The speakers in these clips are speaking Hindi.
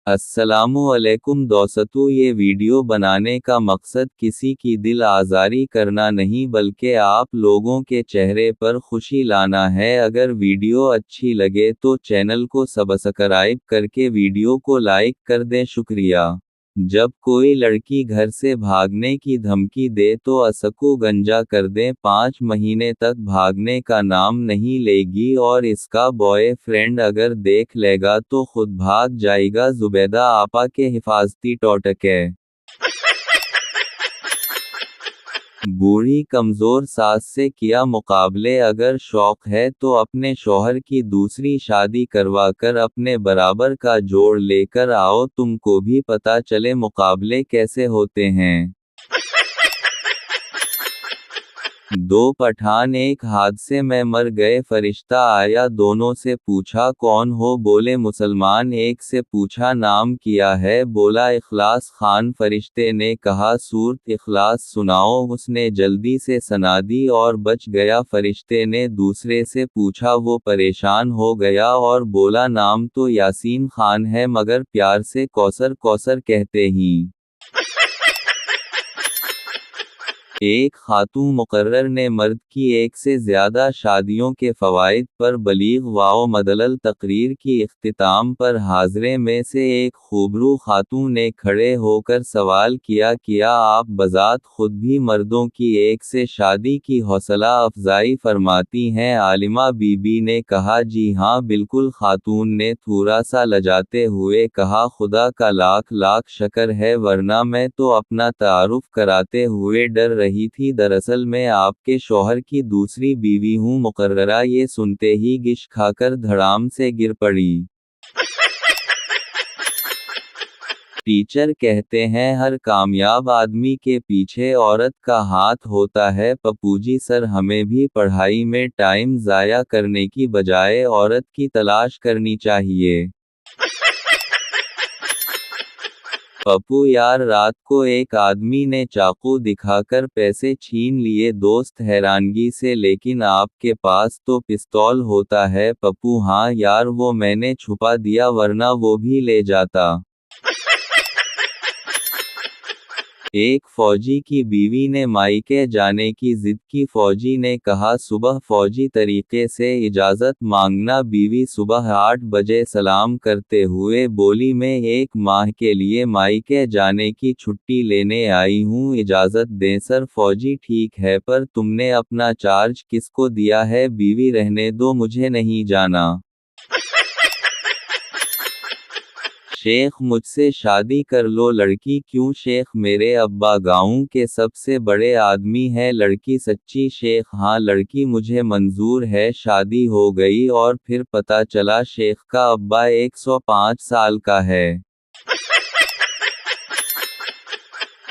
अस्सलामुअलैकुम दोस्तों, ये वीडियो बनाने का मकसद किसी की दिल आज़ारी करना नहीं बल्कि आप लोगों के चेहरे पर खुशी लाना है। अगर वीडियो अच्छी लगे तो चैनल को सब्सक्राइब करके वीडियो को लाइक कर दें, शुक्रिया। जब कोई लड़की घर से भागने की धमकी दे तो असकू गंजा कर दें, 5 महीने तक भागने का नाम नहीं लेगी और इसका बॉयफ्रेंड अगर देख लेगा तो खुद भाग जाएगा। जुबैदा आपा के हिफाजती टोटके। बूढ़ी कमज़ोर सास से किया मुकाबले। अगर शौक है तो अपने शौहर की दूसरी शादी करवा कर अपने बराबर का जोड़ लेकर आओ, तुमको भी पता चले मुकाबले कैसे होते हैं। दो पठान एक हादसे में मर गए। फरिश्ता आया, दोनों से पूछा कौन हो, बोले मुसलमान। एक से पूछा नाम किया है, बोला इखलास खान। फरिश्ते ने कहा सूरत इखलास सुनाओ, उसने जल्दी से सना दी और बच गया। फरिश्ते ने दूसरे से पूछा, वो परेशान हो गया और बोला नाम तो यासीन खान है मगर प्यार से कौसर कौसर कहते ही। एक खातून मुकर्रर ने मर्द की एक से ज़्यादा शादियों के फ़वाइद पर बलीग व मदलल तकरीर की इख्तिताम पर हाज़िरे में से एक खूबरू खातून ने खड़े होकर सवाल किया, क्या आप बज़ात खुद भी मर्दों की एक से शादी की हौसला अफजाई फरमाती हैं? आलिमा बीबी ने कहा, जी हाँ बिल्कुल। खातून ने थोड़ा सा लजाते हुए कहा, खुदा का लाख लाख शक्र है, वरना मैं तो अपना तारुफ कराते हुए डर रही थी। दरअसल मैं आपके शौहर की दूसरी बीवी हूँ। मुकर्ररा ये सुनते ही गिश खाकर धड़ाम से गिर पड़ी। टीचर कहते हैं हर कामयाब आदमी के पीछे औरत का हाथ होता है। पप्पूजी सर, हमें भी पढ़ाई में टाइम ज़ाया करने की बजाय औरत की तलाश करनी चाहिए। पप्पू यार, रात को एक आदमी ने चाकू दिखाकर पैसे छीन लिए। दोस्त हैरानगी से, लेकिन आपके पास तो पिस्तौल होता है। पप्पू हाँ यार, वो मैंने छुपा दिया वरना वो भी ले जाता। एक फौजी की बीवी ने मायके जाने की जिद की। फौजी ने कहा सुबह फौजी तरीके से इजाज़त मांगना। बीवी सुबह 8 बजे सलाम करते हुए बोली, मैं 1 माह के लिए मायके जाने की छुट्टी लेने आई हूँ, इजाज़त दें सर। फौजी ठीक है, पर तुमने अपना चार्ज किसको दिया है? बीवी रहने दो, मुझे नहीं जाना। शेख, मुझसे शादी कर लो। लड़की क्यों? शेख, मेरे अब्बा गांव के सबसे बड़े आदमी हैं। लड़की सच्ची? शेख, हाँ लड़की मुझे मंजूर है। शादी हो गई और फिर पता चला शेख का अब्बा 105 साल का है।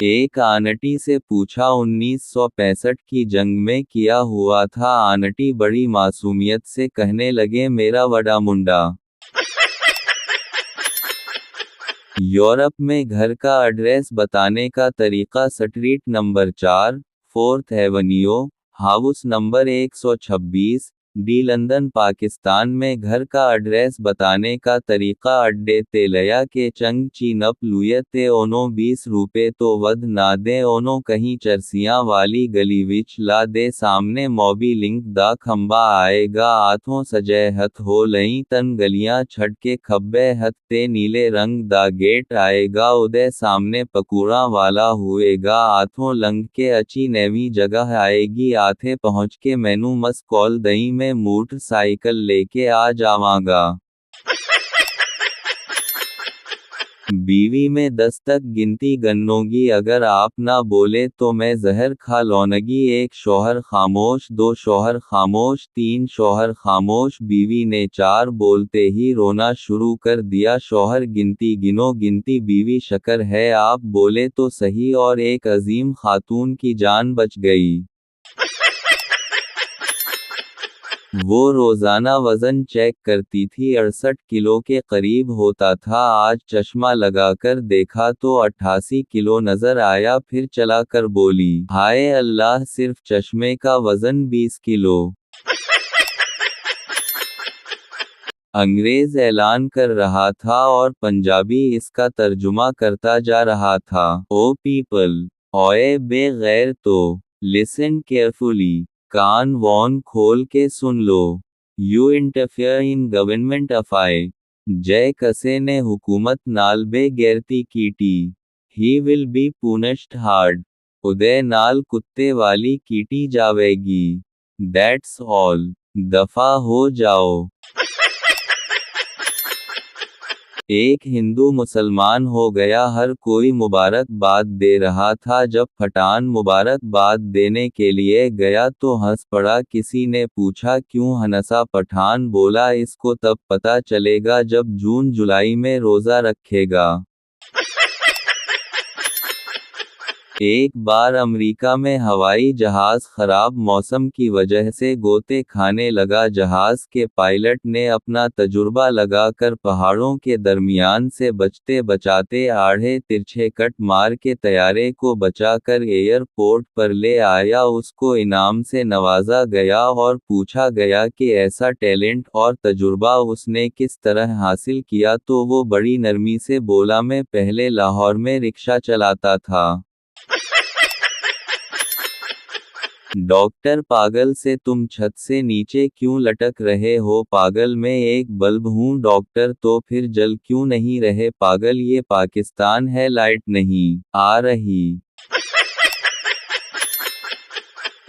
एक आंटी से पूछा 1965 की जंग में किया हुआ था? आंटी बड़ी मासूमियत से कहने लगे, मेरा वड़ा मुंडा। यूरोप में घर का एड्रेस बताने का तरीका। Street number 4, 4th Avenue, house number 126, D, London Pakistan में घर का एड्रेस बताने का तरीका। अड्डे तेलया के चंग ची नप लुय ते ओनो 20 रुपए तो वध ना दे ओनो, कहीं चरसियां वाली गली विच ला दे, सामने मोबी लिंक दा खंबा आएगा, आथों सजय हथ हो लई तन गलियां छड़ के खब्बे हथ ते नीले रंग दा गेट आएगा, उदय सामने पकूड़ा वाला हुएगा, आथों लंग के अच्छी नैवी जगह आएगी, आथे पहुँच के मैनू मस कॉल दई में मोटरसाइकिल लेके आ जावांगा। बीवी में 10 तक गिनती गन्नोगी, अगर आप ना बोले तो मैं जहर खा लौनगी। 1 शौहर खामोश, 2 शौहर खामोश, 3 शौहर खामोश। बीवी ने 4 बोलते ही रोना शुरू कर दिया। शौहर, गिनती गिनो। गिनती। बीवी, शक्र है आप बोले तो सही, और एक अजीम खातून की जान बच गई। वो रोज़ाना वज़न चेक करती थी, 68 किलो के करीब होता था। आज चश्मा लगाकर देखा तो 88 किलो नज़र आया। फिर चला कर बोली, हाय अल्लाह, सिर्फ चश्मे का वज़न 20 किलो। अंग्रेज ऐलान कर रहा था और पंजाबी इसका तर्जुमा करता जा रहा था। ओ पीपल, ओए बेगैर तो, लिसन केयरफुली, कान वॉन खोल के सुन लो। You interfere in government affair. जय कसे ने हुकूमत नाल बेगैरती कीटी। He will be punished hard. उदय नाल कुत्ते वाली कीटी जावेगी। That's all. दफा हो जाओ। एक हिंदू मुसलमान हो गया, हर कोई मुबारकबाद दे रहा था। जब पठान मुबारकबाद देने के लिए गया तो हंस पड़ा। किसी ने पूछा क्यों हंसा? पठान बोला इसको तब पता चलेगा जब जून जुलाई में रोजा रखेगा। एक बार अमेरिका में हवाई जहाज खराब मौसम की वजह से गोते खाने लगा। जहाज के पायलट ने अपना तजुर्बा लगाकर पहाड़ों के दरमियान से बचते बचाते आड़े तिरछे कट मार के तैयारे को बचाकर एयरपोर्ट पर ले आया। उसको इनाम से नवाजा गया और पूछा गया कि ऐसा टैलेंट और तजुर्बा उसने किस तरह हासिल किया, तो वो बड़ी नरमी से बोला मैं पहले लाहौर में रिक्शा चलाता था। डॉक्टर पागल से तुम छत से नीचे क्यों लटक रहे हो? पागल मैं एक बल्ब हूँ डॉक्टर। तो फिर जल क्यों नहीं रहे? पागल ये पाकिस्तान है, लाइट नहीं आ रही।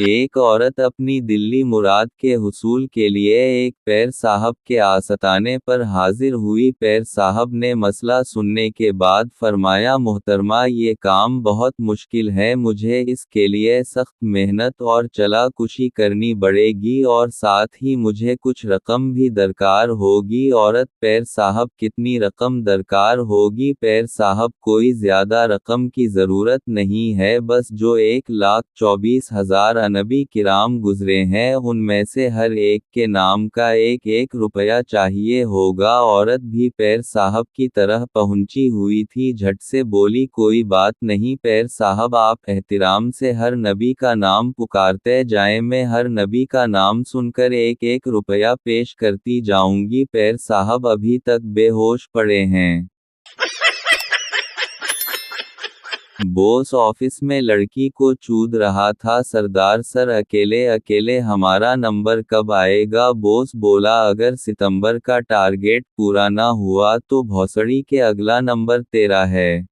एक औरत अपनी दिल्ली मुराद के हुसूल के लिए एक पैर साहब के आस्ताने पर हाजिर हुई। पैर साहब ने मसला सुनने के बाद फरमाया मोहतरमा ये काम बहुत मुश्किल है, मुझे इसके लिए सख्त मेहनत और चला-कुशी करनी पड़ेगी और साथ ही मुझे कुछ रकम भी दरकार होगी। औरत पैर साहब कितनी रकम दरकार होगी? पैर साहब कोई ज्यादा रकम की जरूरत नहीं है, बस जो 1,24,000 नबी किराम गुजरे हैं उनमें से हर एक के नाम का 1-1 रुपया चाहिए होगा। औरत भी पैर साहब की तरह पहुंची हुई थी, झट से बोली कोई बात नहीं पैर साहब, आप एहतिराम से हर नबी का नाम पुकारते जाएं, मैं हर नबी का नाम सुनकर 1-1 रुपया पेश करती जाऊंगी। पैर साहब अभी तक बेहोश पड़े हैं। बॉस ऑफिस में लड़की को चूद रहा था। सरदार सर अकेले अकेले हमारा नंबर कब आएगा? बॉस बोला अगर सितंबर का टारगेट पूरा ना हुआ तो भौसड़ी के अगला नंबर तेरा है।